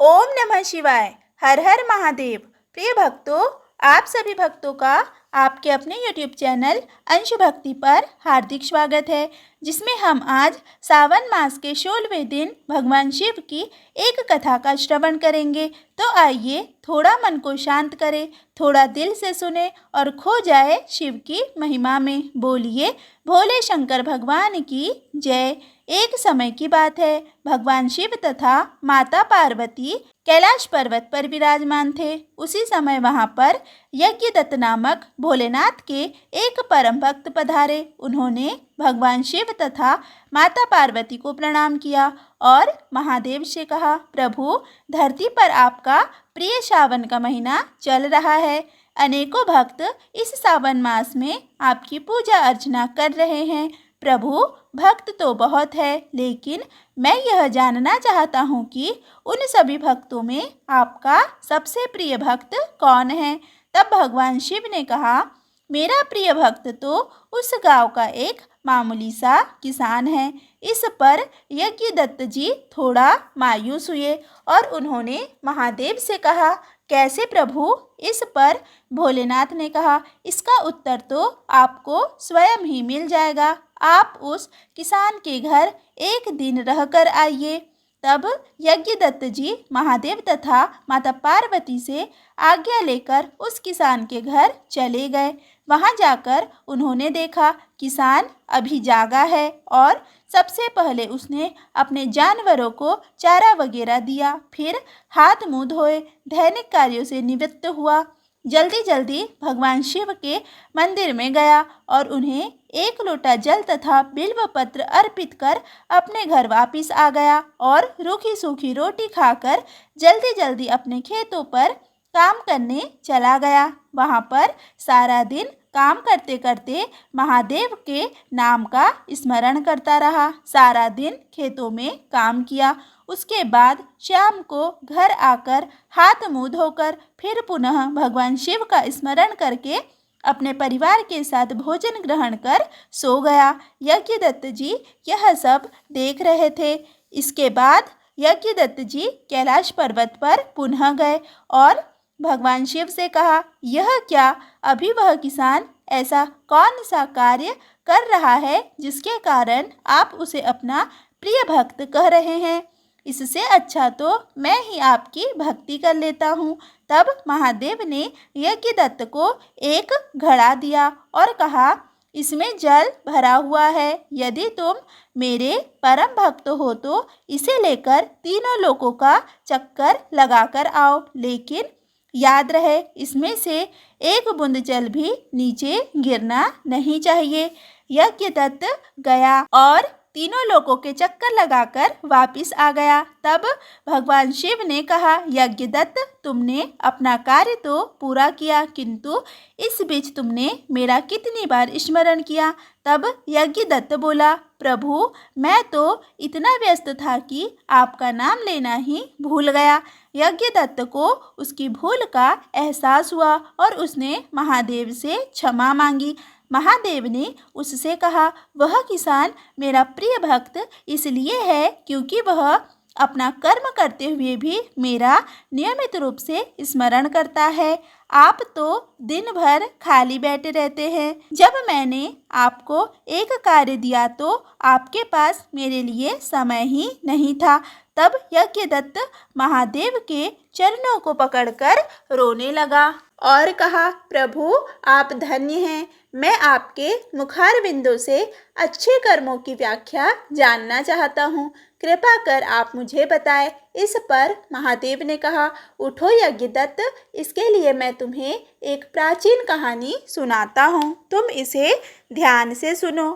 ओम नमः शिवाय। हर हर महादेव। प्रिय भक्तों, आप सभी भक्तों का आपके अपने YouTube चैनल अंश भक्ति पर हार्दिक स्वागत है, जिसमें हम आज सावन मास के 16वें दिन भगवान शिव की एक कथा का श्रवण करेंगे। तो आइए थोड़ा मन को शांत करें, थोड़ा दिल से सुने और खो जाए शिव की महिमा में। बोलिए भोले शंकर भगवान की जय। एक समय की बात है, भगवान शिव तथा माता पार्वती कैलाश पर्वत पर विराजमान थे। उसी समय वहां पर यज्ञदत्त नामक भोलेनाथ के एक परम भक्त पधारे। उन्होंने भगवान शिव तथा माता पार्वती को प्रणाम किया और महादेव से कहा, प्रभु, धरती पर आपका प्रिय सावन का महीना चल रहा है। अनेकों भक्त इस सावन मास में आपकी पूजा अर्चना कर रहे हैं। प्रभु, भक्त तो बहुत है, लेकिन मैं यह जानना चाहता हूँ कि उन सभी भक्तों में आपका सबसे प्रिय भक्त कौन है। तब भगवान शिव ने कहा, मेरा प्रिय भक्त तो उस गांव का एक मामूली सा किसान है। इस पर यज्ञदत्त जी थोड़ा मायूस हुए और उन्होंने महादेव से कहा, कैसे प्रभु? इस पर भोलेनाथ ने कहा, इसका उत्तर तो आपको स्वयं ही मिल जाएगा। आप उस किसान के घर एक दिन रहकर आइए। तब यज्ञदत्त जी महादेव तथा माता पार्वती से आज्ञा लेकर उस किसान के घर चले गए। वहां जाकर उन्होंने देखा किसान अभी जागा है और सबसे पहले उसने अपने जानवरों को चारा वगैरह दिया, फिर हाथ मुंह धोए, दैनिक कार्यों से निवृत्त हुआ। जल्दी जल्दी भगवान शिव के मंदिर में गया और उन्हें एक लोटा जल तथा बिल्व पत्र अर्पित कर अपने घर वापिस आ गया और रूखी सूखी रोटी खाकर जल्दी जल्दी अपने खेतों पर काम करने चला गया। वहां पर सारा दिन काम करते करते महादेव के नाम का स्मरण करता रहा। सारा दिन खेतों में काम किया। उसके बाद शाम को घर आकर हाथ मुंह धोकर फिर पुनः भगवान शिव का स्मरण करके अपने परिवार के साथ भोजन ग्रहण कर सो गया। यज्ञदत्त जी यह सब देख रहे थे। इसके बाद यज्ञदत्त जी कैलाश पर्वत पर पुनः गए और भगवान शिव से कहा, यह क्या? अभी वह किसान ऐसा कौन सा कार्य कर रहा है जिसके कारण आप उसे अपना प्रिय भक्त कह रहे हैं? इससे अच्छा तो मैं ही आपकी भक्ति कर लेता हूँ। तब महादेव ने यज्ञदत्त को एक घड़ा दिया और कहा, इसमें जल भरा हुआ है। यदि तुम मेरे परम भक्त हो तो इसे लेकर तीनों लोकों का चक्कर लगाकर आओ, लेकिन याद रहे इसमें से एक बूंद जल भी नीचे गिरना नहीं चाहिए। यज्ञदत्त गया और तीनों लोगों के चक्कर लगाकर वापिस आ गया। तब भगवान शिव ने कहा, यज्ञदत्त, तुमने अपना कार्य तो पूरा किया, किंतु इस बीच तुमने मेरा कितनी बार स्मरण किया? तब यज्ञदत्त बोला, प्रभु, मैं तो इतना व्यस्त था कि आपका नाम लेना ही भूल गया। यज्ञदत्त को उसकी भूल का एहसास हुआ और उसने महादेव से क्षमा मांगी। महादेव ने उससे कहा, वह किसान मेरा प्रिय भक्त इसलिए है क्योंकि वह अपना कर्म करते हुए भी मेरा नियमित रूप से स्मरण करता है। आप तो दिन भर खाली बैठे रहते हैं। जब मैंने आपको एक कार्य दिया तो आपके पास मेरे लिए समय ही नहीं था। तब यज्ञदत्त महादेव के चरणों को पकड़कर रोने लगा और कहा, प्रभु, आप धन्य हैं। मैं आपके मुखारविंदों से अच्छे कर्मों की व्याख्या जानना चाहता हूँ। कृपा कर आप मुझे बताएं। इस पर महादेव ने कहा, उठो यज्ञदत्त, इसके लिए मैं तुम्हें एक प्राचीन कहानी सुनाता हूँ। तुम इसे ध्यान से सुनो।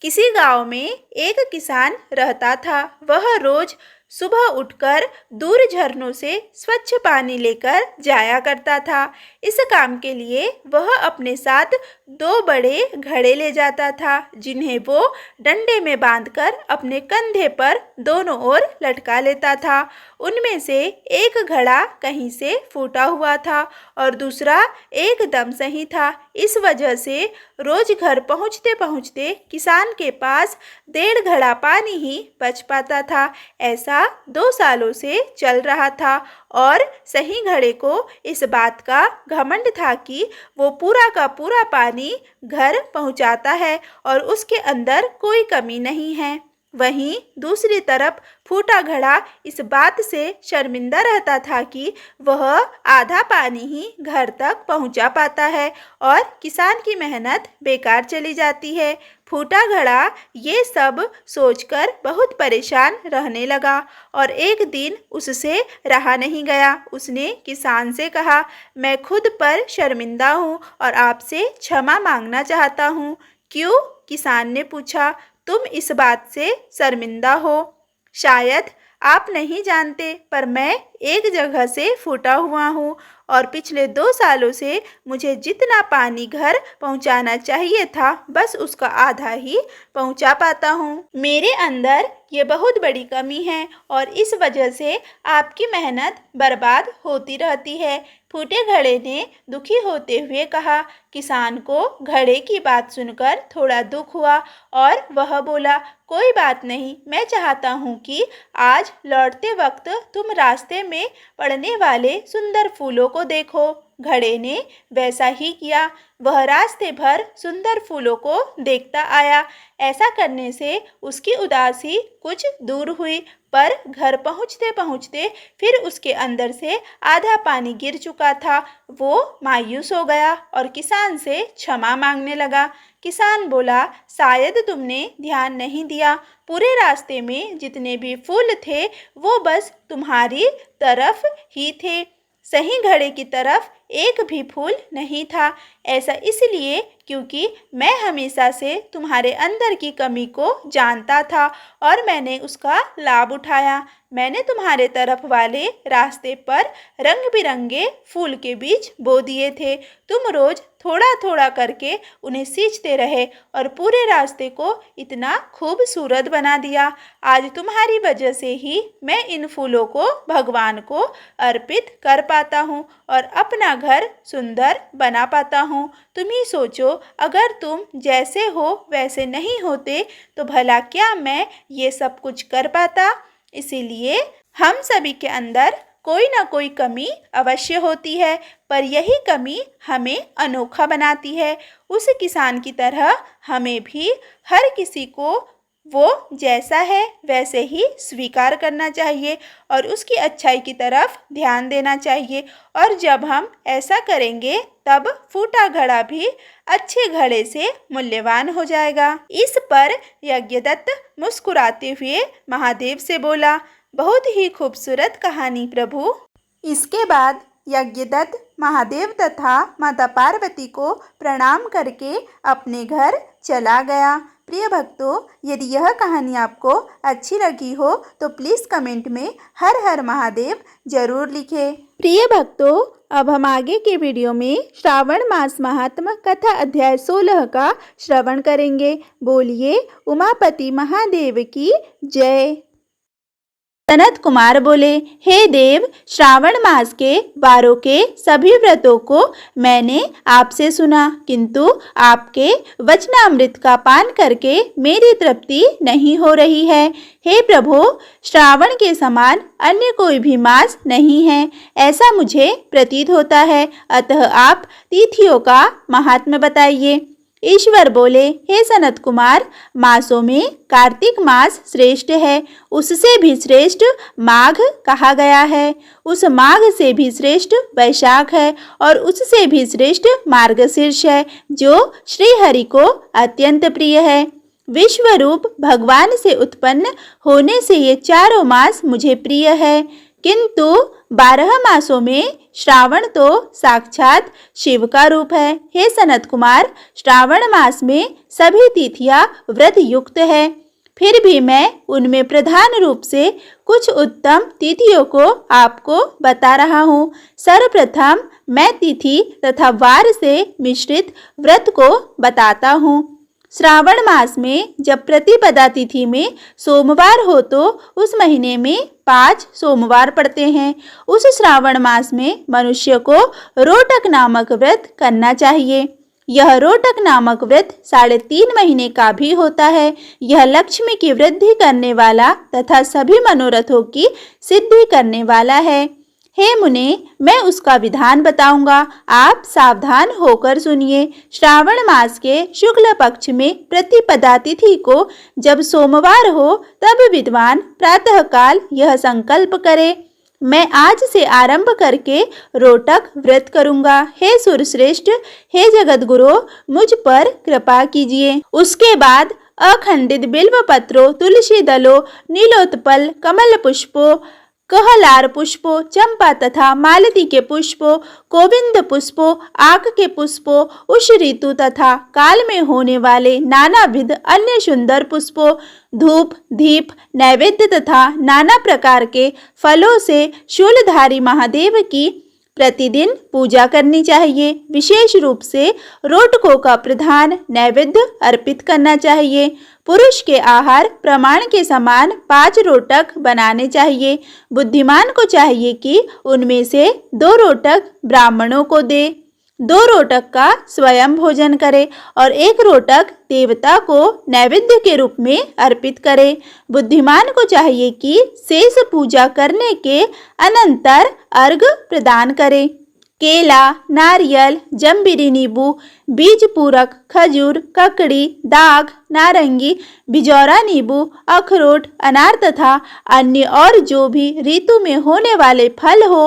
किसी गांव में एक किसान रहता था। वह रोज सुबह उठकर दूर झरनों से स्वच्छ पानी लेकर जाया करता था। इस काम के लिए वह अपने साथ 2 बड़े घड़े ले जाता था, जिन्हें वो डंडे में बांधकर अपने कंधे पर दोनों ओर लटका लेता था। उनमें से एक घड़ा कहीं से फूटा हुआ था और दूसरा एकदम सही था। इस वजह से रोज घर पहुँचते पहुँचते किसान के पास 1.5 घड़ा पानी ही बच पाता था। ऐसा प्रथा 2 सालों से चल रहा था और सही घड़े को इस बात का घमंड था कि वो पूरा का पूरा पानी घर पहुंचाता है और उसके अंदर कोई कमी नहीं है। वहीं दूसरी तरफ फूटा घड़ा इस बात से शर्मिंदा रहता था कि वह आधा पानी ही घर तक पहुंचा पाता है और किसान की मेहनत बेकार चली जाती है। फूटा घड़ा ये सब सोचकर बहुत परेशान रहने लगा और एक दिन उससे रहा नहीं गया। उसने किसान से कहा, मैं खुद पर शर्मिंदा हूँ और आपसे क्षमा मांगना चाहता हूँ। क्यों? किसान ने पूछा। तुम इस बात से शर्मिंदा हो? शायद आप नहीं जानते, पर मैं एक जगह से फूटा हुआ हूँ और पिछले 2 सालों से मुझे जितना पानी घर पहुँचाना चाहिए था बस उसका आधा ही पहुँचा पाता हूँ। मेरे अंदर ये बहुत बड़ी कमी है और इस वजह से आपकी मेहनत बर्बाद होती रहती है। फूटे घड़े ने दुखी होते हुए कहा। किसान को घड़े की बात सुनकर थोड़ा दुख हुआ और वह बोला, कोई बात नहीं, मैं चाहता हूँ कि आज लौटते वक्त तुम रास्ते में पड़ने वाले सुंदर फूलों को देखो। घड़े ने वैसा ही किया। वह रास्ते भर सुंदर फूलों को देखता आया। ऐसा करने से उसकी उदासी कुछ दूर हुई, पर घर पहुँचते पहुँचते फिर उसके अंदर से आधा पानी गिर चुका था। वो मायूस हो गया और किसान से क्षमा मांगने लगा। किसान बोला, शायद तुमने ध्यान नहीं दिया, पूरे रास्ते में जितने भी फूल थे वो बस तुम्हारी तरफ ही थे, सही घड़े की तरफ एक भी फूल नहीं था। ऐसा इसलिए क्योंकि मैं हमेशा से तुम्हारे अंदर की कमी को जानता था और मैंने उसका लाभ उठाया। मैंने तुम्हारे तरफ वाले रास्ते पर रंग बिरंगे फूल के बीज बो दिए थे। तुम रोज थोड़ा थोड़ा करके उन्हें सींचते रहे और पूरे रास्ते को इतना खूबसूरत बना दिया। आज तुम्हारी वजह से ही मैं इन फूलों को भगवान को अर्पित कर पाता हूँ और अपना घर सुंदर बना पाता हूँ। तुम ही सोचो, अगर तुम जैसे हो वैसे नहीं होते तो भला क्या मैं ये सब कुछ कर पाता। इसीलिए हम सभी के अंदर कोई ना कोई कमी अवश्य होती है, पर यही कमी हमें अनोखा बनाती है। उस किसान की तरह हमें भी हर किसी को वो जैसा है वैसे ही स्वीकार करना चाहिए और उसकी अच्छाई की तरफ ध्यान देना चाहिए। और जब हम ऐसा करेंगे तब फूटा घड़ा भी अच्छे घड़े से मूल्यवान हो जाएगा। इस पर यज्ञदत्त मुस्कुराते हुए महादेव से बोला, बहुत ही खूबसूरत कहानी प्रभु। इसके बाद यज्ञदत्त महादेव तथा माता पार्वती को प्रणाम करके अपने घर चला गया। प्रिय भक्तों, यदि यह कहानी आपको अच्छी लगी हो तो प्लीज़ कमेंट में हर हर महादेव जरूर लिखें। प्रिय भक्तों, अब हम आगे के वीडियो में श्रावण मास महात्म कथा अध्याय 16 का श्रवण करेंगे। बोलिए उमापति महादेव की जय। सनत कुमार बोले, हे देव, श्रावण मास के वारों के सभी व्रतों को मैंने आपसे सुना, किंतु आपके वचनामृत का पान करके मेरी तृप्ति नहीं हो रही है। हे प्रभु, श्रावण के समान अन्य कोई भी मास नहीं है, ऐसा मुझे प्रतीत होता है, अतः आप तिथियों का महात्म्य बताइए। ईश्वर बोले, हे सनत कुमार, मासों में कार्तिक मास श्रेष्ठ है, उससे भी श्रेष्ठ माघ कहा गया है, उस माघ से भी श्रेष्ठ वैशाख है और उससे भी श्रेष्ठ मार्गशीर्ष है, जो श्री हरि को अत्यंत प्रिय है। विश्व रूप भगवान से उत्पन्न होने से ये चारों मास मुझे प्रिय है, किंतु 12 मासों में श्रावण तो साक्षात शिव का रूप है। हे सनत कुमार, श्रावण मास में सभी तिथियां व्रत युक्त है, फिर भी मैं उनमें प्रधान रूप से कुछ उत्तम तिथियों को आपको बता रहा हूँ। सर्वप्रथम मैं तिथि तथा वार से मिश्रित व्रत को बताता हूँ। श्रावण मास में जब प्रतिपदा तिथि में सोमवार हो तो उस महीने में 5 सोमवार पड़ते हैं। उस श्रावण मास में मनुष्य को रोटक नामक व्रत करना चाहिए। यह रोटक नामक व्रत 3.5 महीने का भी होता है। यह लक्ष्मी की वृद्धि करने वाला तथा सभी मनोरथों की सिद्धि करने वाला है। हे मुने, मैं उसका विधान बताऊंगा, आप सावधान होकर सुनिए। श्रावण मास के शुक्ल पक्ष में प्रतिपदा तिथि को जब सोमवार हो, तब विद्वान प्रातःकाल यह संकल्प करे, मैं आज से आरंभ करके रोटक व्रत करूंगा। हे सुरश्रेष्ठ, हे जगत गुरु, मुझ पर कृपा कीजिए। उसके बाद अखंडित बिल्व पत्रों, तुलसी दलों, नीलोत्पल, कमल पुष्पों, कहलार पुष्पों, चंपा तथा मालती के पुष्पों, गोविंद पुष्पों, आक के पुष्पों, उष ऋतु तथा काल में होने वाले नानाविध अन्य सुंदर पुष्पों, धूप दीप नैवेद्य तथा नाना प्रकार के फलों से शूलधारी महादेव की प्रतिदिन पूजा करनी चाहिए। विशेष रूप से रोटकों का प्रधान नैवेद्य अर्पित करना चाहिए। पुरुष के आहार प्रमाण के समान 5 रोटक बनाने चाहिए। बुद्धिमान को चाहिए कि उनमें से 2 रोटक ब्राह्मणों को दे, 2 रोटक का स्वयं भोजन करे और 1 रोटक देवता को नैवेद्य के रूप में अर्पित करे। बुद्धिमान को चाहिए कि शेष पूजा करने के अनंतर अर्घ्य प्रदान करे। केला, नारियल, जम्बीरी नींबू, बीज पूरक, खजूर, ककड़ी, दाग, नारंगी, बिजौरा नींबू, अखरोट, अनार तथा अन्य और जो भी ऋतु में होने वाले फल हो,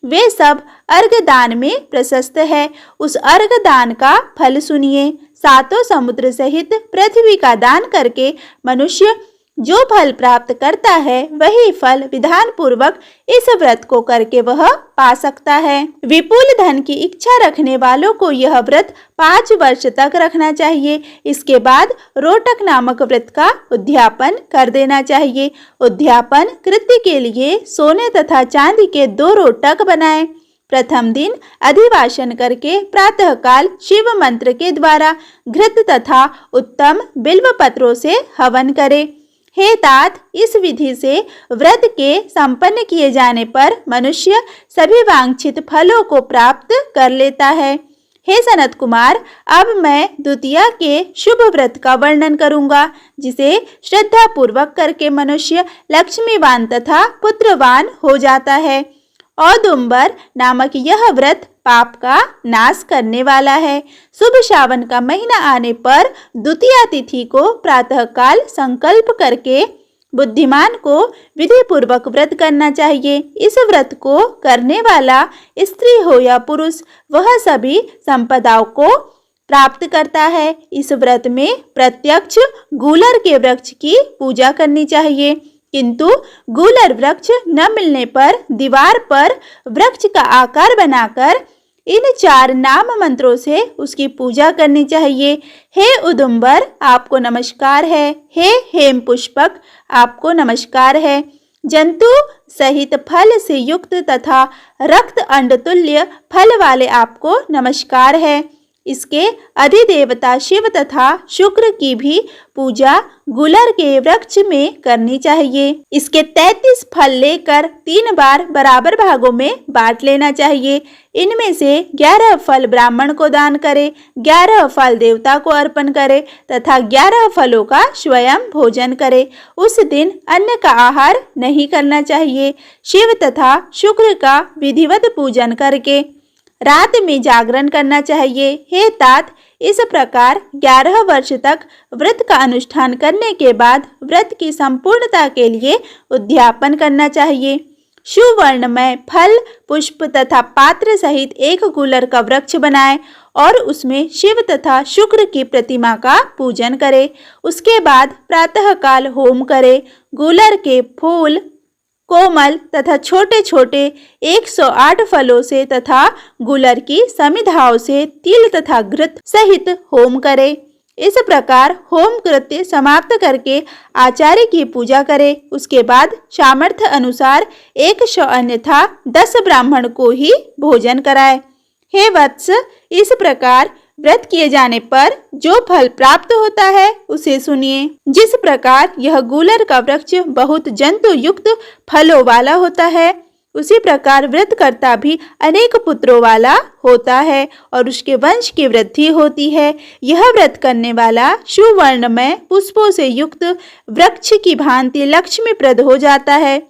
वे सब अर्घ दान में प्रशस्त है। उस अर्घ दान का फल सुनिए। 7 समुद्र सहित पृथ्वी का दान करके मनुष्य जो फल प्राप्त करता है, वही फल विधान पूर्वक इस व्रत को करके वह पा सकता है। विपुल धन की इच्छा रखने वालों को यह व्रत 5 वर्ष तक रखना चाहिए। इसके बाद रोटक नामक व्रत का उद्यापन कर देना चाहिए। उद्यापन कृत्य के लिए सोने तथा चांदी के 2 रोटक बनाएं। प्रथम दिन अधिवासन करके प्रातःकाल शिव मंत्र के द्वारा घृत तथा उत्तम बिल्व पत्रों से हवन करें। हे तात, इस विधि से व्रत के संपन्न किए जाने पर मनुष्य सभी वांछित फलों को प्राप्त कर लेता है। हे सनत कुमार, अब मैं द्वितीया के शुभ व्रत का वर्णन करूंगा, जिसे श्रद्धा पूर्वक करके मनुष्य लक्ष्मीवान तथा पुत्रवान हो जाता है। औदुंबर नामक यह व्रत पाप का नाश करने वाला है। शुभ श्रावण का महीना आने पर द्वितीया तिथि को प्रातःकाल संकल्प करके बुद्धिमान को विधि पूर्वक व्रत करना चाहिए। इस व्रत को करने वाला स्त्री हो या पुरुष, वह सभी संपदाओं को प्राप्त करता है। इस व्रत में प्रत्यक्ष गूलर के वृक्ष की पूजा करनी चाहिए, किंतु गूलर वृक्ष न मिलने पर दीवार पर वृक्ष का आकार बनाकर इन 4 नाम मंत्रों से उसकी पूजा करनी चाहिए। हे उदुंबर, आपको नमस्कार है। हे हेम पुष्पक, आपको नमस्कार है। जंतु सहित फल से युक्त तथा रक्त अंडतुल्य फल वाले आपको नमस्कार है। इसके अधिदेवता शिव तथा शुक्र की भी पूजा गुलर के वृक्ष में करनी चाहिए। इसके 33 फल लेकर 3 बार बराबर भागों में बांट लेना चाहिए। इनमें से 11 फल ब्राह्मण को दान करे, 11 फल देवता को अर्पण करे तथा 11 फलों का स्वयं भोजन करे। उस दिन अन्न का आहार नहीं करना चाहिए। शिव तथा शुक्र का विधिवत पूजन करके रात में जागरण करना चाहिए। हे तात, इस प्रकार 11 वर्ष तक व्रत का अनुष्ठान करने के बाद व्रत की संपूर्णता के लिए उद्यापन करना चाहिए। सुवर्णमय फल, पुष्प तथा पात्र सहित एक गुलर का वृक्ष बनाए और उसमें शिव तथा शुक्र की प्रतिमा का पूजन करे। उसके बाद प्रातःकाल होम करे। गुलर के फूल, कोमल तथा छोटे छोटे 108 फलों से तथा गुलर की समिधाओं से तिल तथा घृत सहित होम करे। इस प्रकार होम कृत्य समाप्त करके आचार्य की पूजा करे। उसके बाद सामर्थ्य अनुसार 100 अन्यथा 10 ब्राह्मण को ही भोजन कराए। हे वत्स, इस प्रकार व्रत किए जाने पर जो फल प्राप्त होता है उसे सुनिए। जिस प्रकार यह गूलर का वृक्ष बहुत जंतु युक्त फलों वाला होता है, उसी प्रकार व्रतकर्ता भी अनेक पुत्रों वाला होता है और उसके वंश की वृद्धि होती है। यह व्रत करने वाला सुवर्णमय पुष्पों से युक्त वृक्ष की भांति लक्ष्मीप्रद हो जाता है।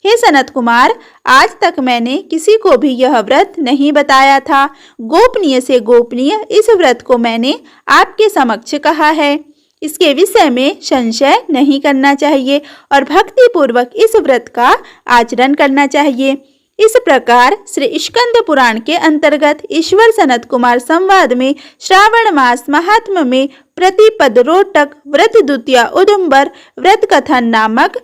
हे सनत कुमार, आज तक मैंने किसी को भी यह व्रत नहीं बताया था। गोपनीय से गोपनीय इस व्रत को मैंने आपके समक्ष कहा है। इसके विषय में संशय नहीं करना चाहिए और भक्ति पूर्वक इस व्रत का आचरण करना चाहिए। इस प्रकार श्री स्कंद पुराण के अंतर्गत ईश्वर सनत कुमार संवाद में श्रावण मास महात्म्य में प्रतिपद रोटक व्रत द्वितीय उदुम्बर व्रत कथन नामक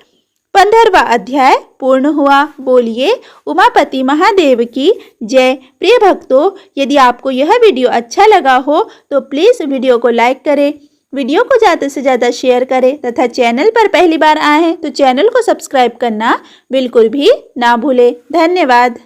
15वां अध्याय पूर्ण हुआ। बोलिए उमापति महादेव की जय। प्रिय भक्तों, यदि आपको यह वीडियो अच्छा लगा हो तो प्लीज़ वीडियो को लाइक करें, वीडियो को ज़्यादा से ज़्यादा शेयर करें तथा चैनल पर पहली बार आए हैं तो चैनल को सब्सक्राइब करना बिल्कुल भी ना भूलें। धन्यवाद।